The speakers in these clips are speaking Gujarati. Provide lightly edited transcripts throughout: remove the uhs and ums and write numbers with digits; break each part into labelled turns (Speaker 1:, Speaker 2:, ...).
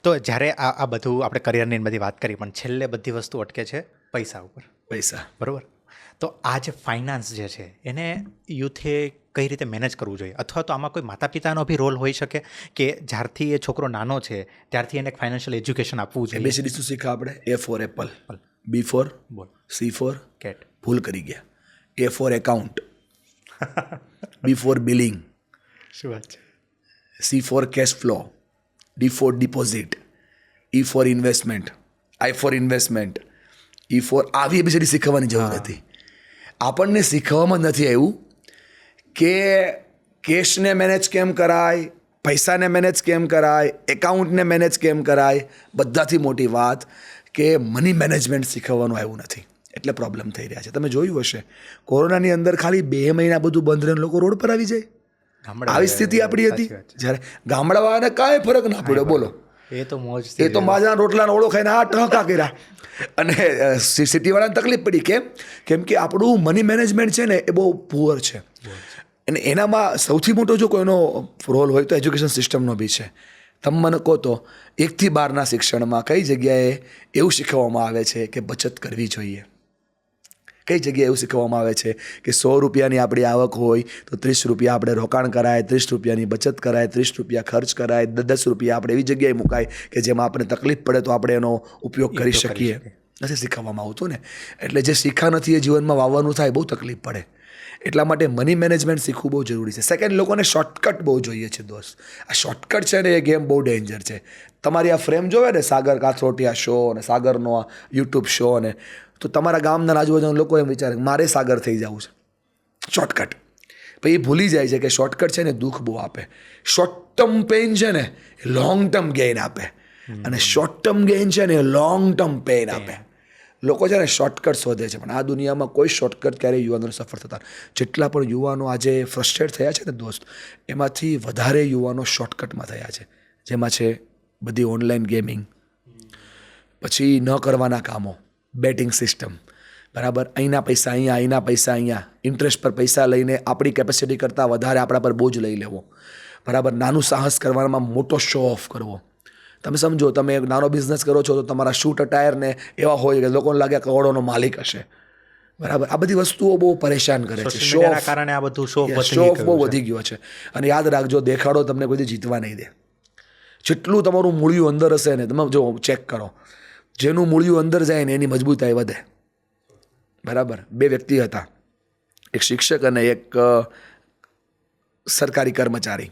Speaker 1: તો જ્યારે આ બધું આપણે કરિયરની બધી વાત કરી, પણ છેલ્લે બધી વસ્તુ અટકે છે પૈસા ઉપર.
Speaker 2: પૈસા.
Speaker 1: બરાબર. તો આ જે ફાઇનાન્સ જે છે એને યુથે કઈ રીતે મેનેજ કરવું જોઈએ, અથવા તો આમાં કોઈ માતા પિતાનો બી રોલ હોઈ શકે કે જ્યારથી એ છોકરો નાનો છે ત્યારથી એને ફાઇનાન્શિયલ એજ્યુકેશન આપવું જોઈએ.
Speaker 2: ABCD શું શીખા આપણે? A for apple, B for
Speaker 1: બોલ.
Speaker 2: C for
Speaker 1: cat.
Speaker 2: ભૂલ કરી ગયા. A for account, B for billing,
Speaker 1: શું વાત છે.
Speaker 2: C for cash flow, D for deposit, E for investment, I for investment, E for આવી ABCD શીખવાની જરૂર હતી. આપણને શીખવામાં નથી આવ્યું કે કેશને મેનેજ કેમ કરાય, પૈસાને મેનેજ કેમ કરાય, એકાઉન્ટને મેનેજ કેમ કરાય. બધાથી મોટી વાત કે મની મેનેજમેન્ટ શીખવવાનું આવ્યું નથી, એટલે પ્રોબ્લેમ થઈ રહ્યા છે. તમે જોયું હશે કોરોનાની અંદર ખાલી 2 મહિના બધું બંધ રહીને લોકો રોડ પર આવી જાય. આવી સ્થિતિ આપણી હતી. જ્યારે ગામડાવાળાને કાંઈ ફરક ના પડ્યો. બોલો,
Speaker 1: એ તો મોજ.
Speaker 2: એ તો માજાના રોટલાનો ઓળો ખાઈને આ ટહકા કર્યા. અને સિટીવાળાને તકલીફ પડી. કેમ કે આપણું મની મેનેજમેન્ટ છે ને એ બહુ પુઅર છે. અને એનામાં સૌથી મોટો જો કોઈનો રોલ હોય તો એજ્યુકેશન સિસ્ટમનો બી છે. તમે મને કહો તો 1 થી 12ના શિક્ષણમાં કઈ જગ્યાએ એવું શીખવવામાં આવે છે કે બચત કરવી જોઈએ? કઈ જગ્યાએ એવું શીખવવામાં આવે છે કે 100 રૂપિયાની આપણી આવક હોય તો 30 રૂપિયા આપણે રોકાણ કરાય, 30 રૂપિયાની બચત કરાય, 30 રૂપિયા ખર્ચ કરાય, 10 રૂપિયા આપણે એવી જગ્યાએ મુકાય કે જેમાં આપણે તકલીફ પડે તો આપણે એનો ઉપયોગ કરી શકીએ. નથી શીખવવામાં આવતું ને. એટલે જે શીખા નથી એ જીવનમાં વાવવાનું થાય, બહુ તકલીફ પડે. એટલા માટે મની મેનેજમેન્ટ શીખવું બહુ જરૂરી છે. સેકન્ડ, લોકોને શોર્ટકટ બહુ જોઈએ છે દોસ્ત. આ શોર્ટકટ છે ને એ ગેમ બહુ ડેન્જર છે. તમારી આ ફ્રેમ જોવે ને સાગર કાથરોટિયા શો અને સાગરનો આ યુટ્યુબ શો, ને તો તમારા ગામના આજુબાજુના લોકો એમ વિચારે મારે સાગર થઈ જવું છે. શોર્ટકટ. પછી એ ભૂલી જાય છે કે શોર્ટકટ છે ને દુઃખ બહુ આપે. શોર્ટ ટર્મ પેઇન છે ને એ લોંગ ટર્મ ગેઇન આપે, અને શોર્ટ ટર્મ ગેઇન છે ને એ લોંગ ટર્મ પેઇન આપે. લોકો છે ને શોર્ટકટ શોધે છે, પણ આ દુનિયામાં કોઈ શોર્ટકટ ક્યારેય યુવાનોને સફળ થતા. જેટલા પણ યુવાનો આજે ફ્રસ્ટ્રેટ થયા છે ને દોસ્ત, એમાંથી વધારે યુવાનો શોર્ટકટમાં થયા છે. જેમાં છે બધી ઓનલાઈન ગેમિંગ, પછી ન કરવાના કામો, બેટિંગ સિસ્ટમ, બરાબર. અહીંના પૈસા અહીંયા, અહીંના પૈસા અહીંયા, ઇન્ટરેસ્ટ પર પૈસા લઈને આપણી કેપેસિટી કરતાં વધારે આપણા પર બોજ લઈ લેવો, બરાબર. નાનું સાહસ કરવામાં મોટો શો ઓફ કરવો. તમે સમજો, તમે એક નાનો બિઝનેસ કરો છો તો તમારા શૂટ અટાયરને એવા હોય કે લોકોને લાગે કરોડોનો માલિક હશે, બરાબર. આ બધી વસ્તુઓ બહુ પરેશાન કરે છે. શો ઓફ
Speaker 1: કારણે આ બધું શો
Speaker 2: ઓફ બહુ વધી ગયો છે. અને યાદ રાખજો, દેખાડો તમને કોઈ જીતવા નહીં દે. જેટલું તમારું મૂળિયું અંદર હશે ને, તમે જો ચેક કરો, જેનું મૂળિયું અંદર જાય ને એની મજબૂતાઈ વધે, બરાબર. 2 વ્યક્તિ હતા, એક શિક્ષક અને એક સરકારી કર્મચારી.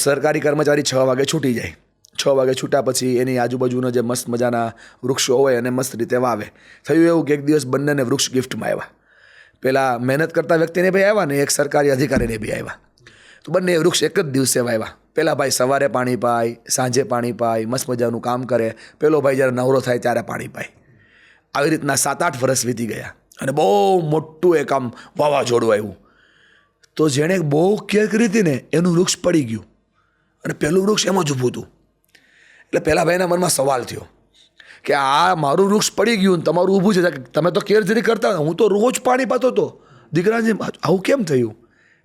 Speaker 2: સરકારી કર્મચારી 6 વાગે છૂટી જાય. 6 વાગે છૂટ્યા પછી એની આજુબાજુના જે મસ્ત મજાના વૃક્ષો હોય અને મસ્ત રીતે વાવે. થયું એવું કે એક દિવસ બંનેને વૃક્ષ ગિફ્ટમાં આવ્યા. પેલા મહેનત કરતા વ્યક્તિને બી આવ્યા ને એક સરકારી અધિકારીને બી આવ્યા. તો બંને વૃક્ષ એક જ દિવસે વાવ્યા. પેલા ભાઈ સવારે પાણી પાય, સાંજે પાણી પાય, મસ્ત મજાનું કામ કરે. પેલો ભાઈ જ્યારે નવરો થાય ત્યારે પાણી પાય. આવી રીતના 7-8 વર્ષ વીતી ગયા અને બહુ મોટું એક આમ વાવાઝોડું આવ્યું. તો જેણે બહુ કેર કરી હતી ને એનું વૃક્ષ પડી ગયું, અને પેલું વૃક્ષ એમાં જ ઊભું હતું. એટલે પેલા ભાઈના મનમાં સવાલ થયો કે આ મારું વૃક્ષ પડી ગયું ને તમારું ઊભું છે, તમે તો કેર જરી કરતા, હું તો રોજ પાણી પાતો હતો. દીકરાજી આવું કેમ થયું?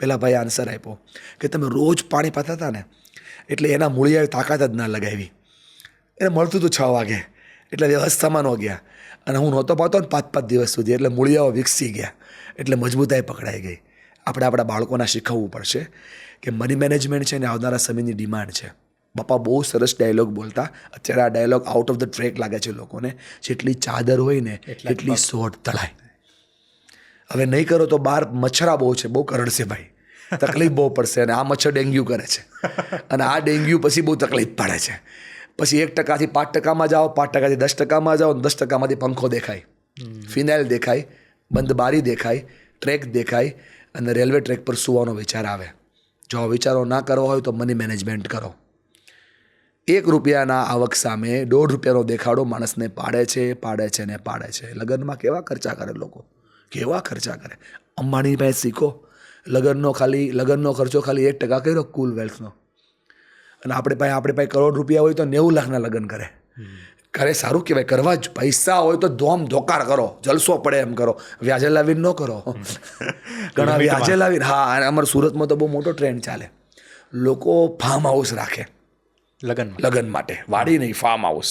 Speaker 2: પેલા ભાઈ આન્સર આપ્યો કે તમે રોજ પાણી પાતા હતા ને એટલે એના મૂળિયાએ તાકાત જ ના લગાવી. એને મળતું હતું 6 વાગે એટલે વ્યવસ્થામાં ન ગયા, અને હું નહોતો પાતો ને 5-5 દિવસ સુધી, એટલે મૂળિયાઓ વિકસી ગયા, એટલે મજબૂતાઈ પકડાઈ ગઈ. આપણે આપણા બાળકોને શીખવવું પડશે કે મની મેનેજમેન્ટ છે ને આવનારા સમયની ડિમાન્ડ છે. બાપા બહુ સરસ ડાયલોગ બોલતા, અત્યારે આ dialogue out of the track લાગે છે લોકોને. જેટલી ચાદર હોય ને એટલી સોટ તળાય. હવે નહીં કરો તો બહાર મચ્છરા બહુ છે, બહુ કરડશે ભાઈ, તકલીફ બહુ પડશે. અને આ મચ્છર ડેન્ગ્યુ કરે છે, અને આ ડેન્ગ્યુ પછી બહુ તકલીફ પડે છે. પછી 1%થી 5%માં જાઓ, 5%થી 10%માં જાઓ, 10%માંથી પંખો દેખાય, ફિનાઇલ દેખાય, બંધ બારી દેખાય, ટ્રેક દેખાય, અને રેલવે ટ્રેક પર સૂવાનો વિચાર આવે. જો આ વિચારો ના કરવો હોય તો મની મેનેજમેન્ટ કરો. 1 રૂપિયાના આવક સામે 1.5 રૂપિયાનો દેખાડો માણસને પાડે છે, પાડે છે ને પાડે છે. લગ્નમાં કેવા ખર્ચા કરે લોકો, કેવા ખર્ચા કરે. અંબાણી પાસે શીખો. લગ્નનો ખર્ચો ખાલી 1% કર્યો કુલ વેલ્થનો, અને આપણે પાસે કરોડ રૂપિયા હોય તો 90 લાખના લગ્ન કરે. સારું કહેવાય, કરવા જ. પૈસા હોય તો ધોમ ધોકાર કરો, જલસો પડે એમ કરો. વ્યાજે લાવીને ન કરો. ઘણા વ્યાજે લાવીને, હા. અને અમારા સુરતમાં તો બહુ મોટો ટ્રેન્ડ ચાલે, લોકો ફાર્મ હાઉસ રાખે.
Speaker 1: લગનમાં
Speaker 2: માટે. વાડી નહીં, ફાર્મ હાઉસ.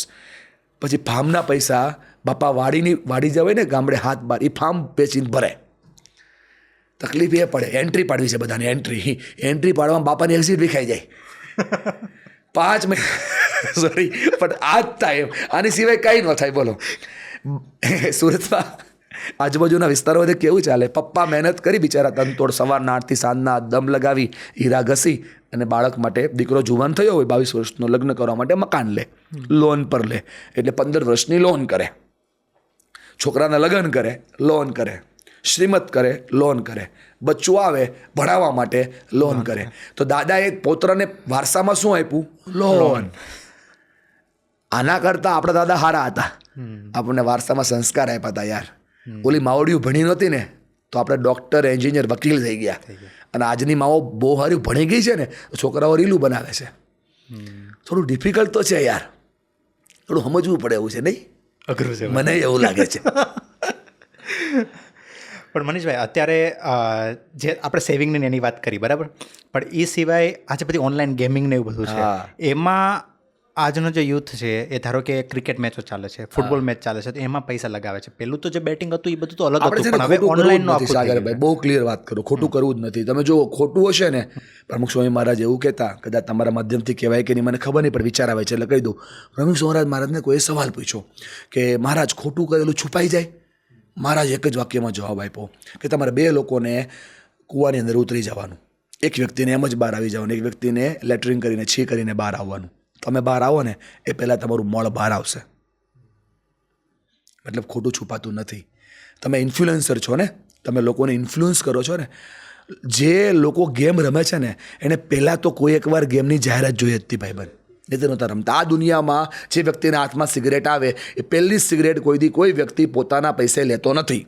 Speaker 2: પછી ફાર્મના પૈસા બાપા વાડી જે હોય ને ગામડે હાથ બાર, એ ફાર્મ વેચીને ભરે. તકલીફ એ પડે, એન્ટ્રી પાડવી છે બધાને. એન્ટ્રી પાડવામાં બાપાની એક્ઝિટ વિખાઈ જાય. 5 મિનિટ સોરી, પણ આ જ થાય. આની સિવાય કાંઈ ન થાય. બોલો, સુરતમાં આજુબાજુના વિસ્તારોમાં કેવું ચાલે? પપ્પા મહેનત કરી બિચારા તનતોડ, સવારના 8 થી સાંજના દમ લગાવી, હીરા ઘસી, અને બાળક માટે, દીકરો જુવાન થયો હોય 22 વર્ષનો, લગ્ન કરવા માટે મકાન લે, લોન પર લે. એટલે 15 વર્ષની લોન કરે. છોકરાના લગ્ન કરે, લોન કરે. શ્રીમત કરે, લોન કરે. બચ્ચું આવે ભણાવવા માટે, લોન કરે. તો દાદાએ પોતરાને વારસામાં શું આપ્યું? લોન. આના કરતાં આપણા દાદા હારા હતા. આપણને વારસામાં સંસ્કાર આપ્યા હતા યાર. ઓલી માવડીઓ ભણી નહોતી ને તો આપણે ડૉક્ટર, એન્જિનિયર, વકીલ થઈ ગયા. અને આજની માઓ બહુ સારી ભણી ગઈ છે ને તો છોકરાઓ રીલું બનાવે છે. થોડું ડિફિકલ્ટ તો છે યાર, થોડું સમજવું પડે એવું છે નહીં?
Speaker 1: અઘરું છે,
Speaker 2: મને એવું લાગે છે.
Speaker 1: પણ મનીષભાઈ, અત્યારે જે આપણે સેવિંગની એની વાત કરી, બરાબર, પણ એ સિવાય આજે બધી ઓનલાઈન ગેમિંગ ને એવું બધું છે. એમાં આજનો જે યુથ છે એ ધારો કે ક્રિકેટ મેચો ચાલે છે, ફૂટબોલ મેચ ચાલે છે, તો એમાં પૈસા લગાવે છે. પેલું તો જે બેટિંગ હતું એ બધું તો અલગ હતું, પણ હવે ઓનલાઈનનો આખું થઈ ગયું.
Speaker 2: બહુ ક્લિયર વાત કરો, ખોટું કરવું જ નથી. તમે જો ખોટું હશે ને, પ્રમુખ સ્વામી મહારાજ એવું કહેતા, કદાચ તમારા માધ્યમથી કહેવાય કે નહીં મને ખબર નહીં, પણ વિચાર આવે છે એટલે કહી દઉં. પ્રમુખ સ્વામી મહારાજને કોઈ સવાલ પૂછ્યો કે મહારાજ ખોટું કરેલું છુપાઈ જાય? મહારાજ એક જ વાક્યમાં જવાબ આપ્યો કે તમારે 2 લોકોને કૂવાની અંદર ઉતરી જવાનું, એક વ્યક્તિને એમ જ બહાર આવી જવાનું, એક વ્યક્તિને લેટરિન કરીને, છી કરીને બહાર આવવાનું. તમે બહાર આવો ને એ પહેલાં તમારું મળ બહાર આવશે. મતલબ ખોટું છુપાતું નથી. તમે ઇન્ફ્લુએન્સર છો ને, તમે લોકોને ઇન્ફ્લુઅન્સ કરો છો ને. જે લોકો ગેમ રમે છે ને એને પહેલાં તો કોઈ એકવાર ગેમની જાહેરાત જોઈ હતી ભાઈબંધ, નહીં તો નહોતા રમતા. આ દુનિયામાં જે વ્યક્તિના હાથમાં સિગરેટ આવે એ પહેલી સિગરેટ કોઈ વ્યક્તિ પોતાના પૈસે લેતો નથી.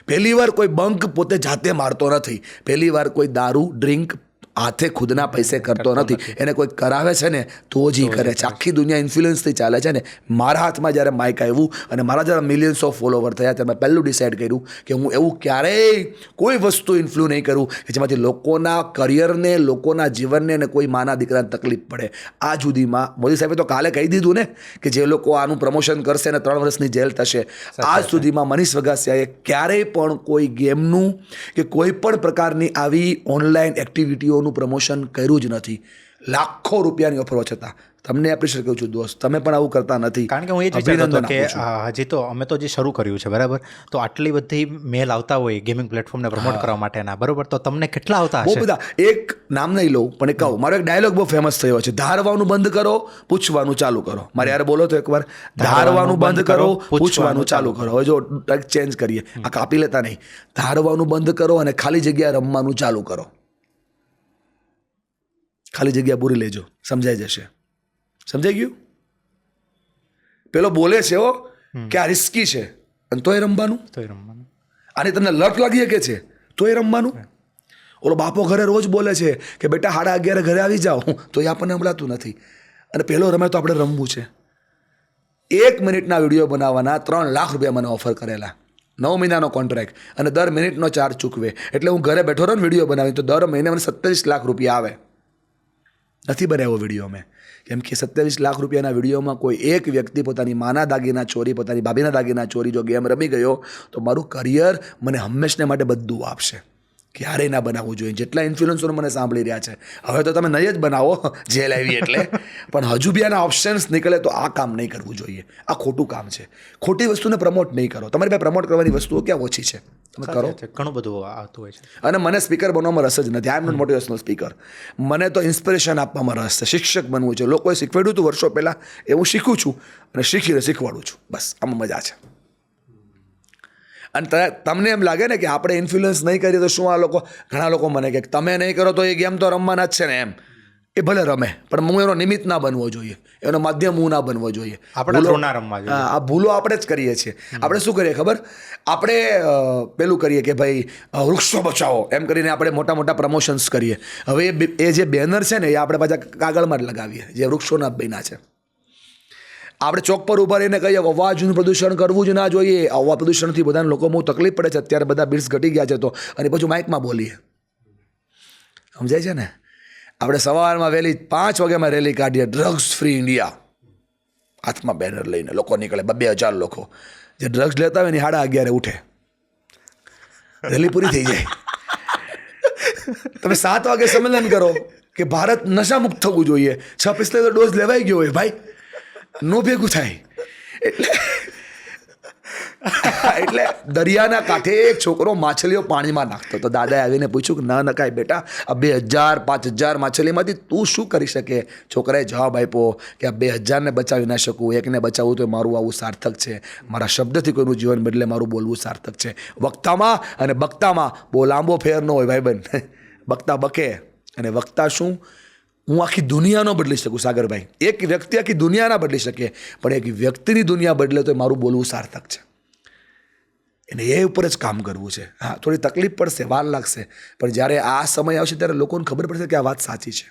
Speaker 2: પહેલી વાર કોઈ બંક પોતે જાતે મારતો નથી. પહેલી વાર કોઈ દારૂ, ડ્રિંક હાથે ખુદના પૈસે કરતો નથી. એને કોઈ કરાવે છે ને તો જ કરે છે. આખી દુનિયા ઇન્ફ્લુઅન્સથી ચાલે છે ને. મારા હાથમાં જ્યારે માઇક આવ્યું અને મારા જ્યારે મિલિયન્સ ઓફ ફોલોવર થયા ત્યારે મેં પહેલું ડિસાઇડ કર્યું કે હું એવું ક્યારેય કોઈ વસ્તુ ઇન્ફ્લુ નહીં કરું કે જેમાંથી લોકોના કરિયરને, લોકોના જીવનને અને કોઈ માના દીકરાને તકલીફ પડે. આ સુધીમાં મોદી સાહેબે તો કાલે કહી દીધું ને કે જે લોકો આનું પ્રમોશન કરશે ને 3 વર્ષની જેલ થશે. આજ સુધીમાં મનીષ વગાસિયાએ ક્યારેય પણ કોઈ ગેમનું કે કોઈ પણ પ્રકારની આવી ઓનલાઈન એક્ટિવિટીઓનું પ્રમોશન કર્યું જ નથી. લાખો રૂપિયાની ઓફરો છતાં તમને એપ્રિશિએટ કરું છું દોસ્ત, તમે પણ આવું કરતા નથી.
Speaker 1: કારણ કે હું એ જ વિચારતો હતો કે હજી તો અમે તો જે શરૂ કર્યું છે, બરાબર, તો આટલી બધી મેલ આવતા હોય ગેમિંગ પ્લેટફોર્મને પ્રમોટ કરવા માટેના, બરાબર, તો તમને કેટલા આવતા હશે?
Speaker 2: બહુ બધા. એક નામ નહીં લઉં પણ એક કહું, મારો એક ડાયલોગ બહુ ફેમસ થયો છે, ધારવાનું બંધ કરો, પૂછવાનું ચાલુ કરો. મારે યાર બોલો તો એકવાર, ધારવાનું બંધ કરો, પૂછવાનું ચાલુ કરો. હવે જો ચેન્જ કરીએ, આ કાપી લેતા નહીં. ધારવાનું બંધ કરો અને ખાલી જગ્યા રમવાનું ચાલુ કરો. ખાલી જગ્યા પૂરી લેજો, સમજાઈ જશે. સમજાઈ ગયું? પેલો બોલે છે કે આ રિસ્કી છે અને તોય રમવાનું. આની તમને લત લાગી શકે છે તોય રમવાનું. ઓલો બાપો ઘરે રોજ બોલે છે કે બેટા 11:30 ઘરે આવી જાઓ, તો એ આપણને સંભળાતું નથી. અને પેલો રમે તો આપણે રમવું છે. 1 મિનિટના વિડીયો બનાવવાના 3 લાખ રૂપિયા મને ઓફર કરેલા, 9 મહિનાનો કોન્ટ્રાક્ટ, અને દર મિનિટનો ચાર્જ ચૂકવે. એટલે હું ઘરે બેઠો રહ્યો ને વિડીયો બનાવી તો દર મહિને મને 27 લાખ રૂપિયા આવે. નથી બનાવ્યો વિડીયો મેં, કેમ કે 27 લાખ રૂપિયાના વિડીયોમાં કોઈ એક વ્યક્તિ પોતાની માના દાગીના ચોરી, પોતાની ભાભીના દાગીના ચોરી જો ગેમ રમી ગયો તો મારું કરિયર મને હંમેશને માટે બધું આપશે. ક્યારેય ના બનાવવું જોઈએ. જેટલા ઇન્ફ્લુઅન્સરો મને સાંભળી રહ્યા છે, હવે તો તમે નહીં જ બનાવો જેલ આવી એટલે, પણ હજુ બી આના ઓપ્શન્સ નીકળે તો આ કામ નહીં કરવું જોઈએ. આ ખોટું કામ છે. ખોટી વસ્તુને પ્રમોટ નહીં કરો. તમારી પાસે પ્રમોટ કરવાની વસ્તુઓ ક્યાં ઓછી છે, તમે કરો.
Speaker 1: ઘણું બધું આવતું હોય છે.
Speaker 2: અને મને સ્પીકર બનવામાં રસ જ નથી. આઈ એમ નોટ મોટિવેશનલ સ્પીકર. મને તો ઇન્સ્પિરેશન આપવામાં રસ છે. શિક્ષક બનવું છે. લોકોએ શીખવાડ્યું હતું વર્ષો પહેલાં, એ હું શીખું છું અને શીખીને શીખવાડું છું. બસ આમાં મજા છે. અને તમને એમ લાગે ને કે આપણે ઇન્ફ્લુઅન્સ નહીં કરીએ તો શું આ લોકો, ઘણા લોકો મને કહે તમે નહીં કરો તો એ ગેમ તો રમવાના જ છે ને એમ. એ ભલે રમે પણ હું એનો નિમિત્ત ના બનવો જોઈએ, એનો માધ્યમ હું ના બનવો જોઈએ. આ ભૂલો આપણે જ કરીએ છીએ. આપણે શું કરીએ ખબર? આપણે પેલું કરીએ કે ભાઈ વૃક્ષો બચાવો એમ કરીને આપણે મોટા મોટા પ્રમોશન્સ કરીએ. હવે એ જે બેનર છે ને એ આપણે પાછા કાગળમાં જ લગાવીએ જે વૃક્ષોના બન્યા છે. આપણે ચોક પર ઊભા રહીને કહીએ અવાજનું પ્રદૂષણ કરવું જ ના જોઈએ. અવાજ પ્રદૂષણથી બધાને લોકો બહુ તકલીફ પડે છે. અત્યારે બધા બિટ્સ ઘટી ગયા છે તો, અને પછી માઇકમાં બોલીએ. સમજાય છે ને? આપણે સવારમાં વહેલી 5 વાગ્યામાં રેલી કાઢીએ, ડ્રગ્સ ફ્રી ઇન્ડિયા, હાથમાં બેનર લઈને લોકો નીકળે, 2,000 લોકો. જે ડ્રગ્સ લેતા હોય ને 11:30 ઉઠે, રેલી પૂરી થઈ જાય. તમે 7 વાગે સંમેલન કરો કે ભારત નશામુક્ત થવું જોઈએ, 6:45 ડોઝ લેવાઈ ગયો હોય ભાઈ, નો ભેગું થાય. એટલે દરિયાના કાંઠે એક છોકરો માછલીઓ પાણીમાં નાખતો તો દાદાએ આવીને પૂછ્યું કે ના નકાય બેટા, આ 2,000 5,000 માછલીમાંથી તું શું કરી શકે? છોકરાએ જવાબ આપ્યો કે આ 2,000ને બચાવી ના શકું, એકને બચાવવું તો મારું આવું સાર્થક છે, મારા શબ્દથી કોઈનું જીવન બદલે મારું બોલવું સાર્થક છે. વક્તામાં અને બકતામાં બહુ લાંબો ફેર ન હોય ભાઈબંધ. બકતા બકે અને વક્તા શું, હું આખી દુનિયા ન બદલી શકું સાગરભાઈ, એક વ્યક્તિ આખી દુનિયા ના બદલી શકે, પણ એક વ્યક્તિની દુનિયા બદલે તો મારું બોલવું સાર્થક છે. એને એ ઉપર જ કામ કરવું છે. હા, થોડી તકલીફ પડશે, વાર લાગશે, પણ જ્યારે આ સમય આવશે ત્યારે લોકોને ખબર પડશે કે આ વાત સાચી છે.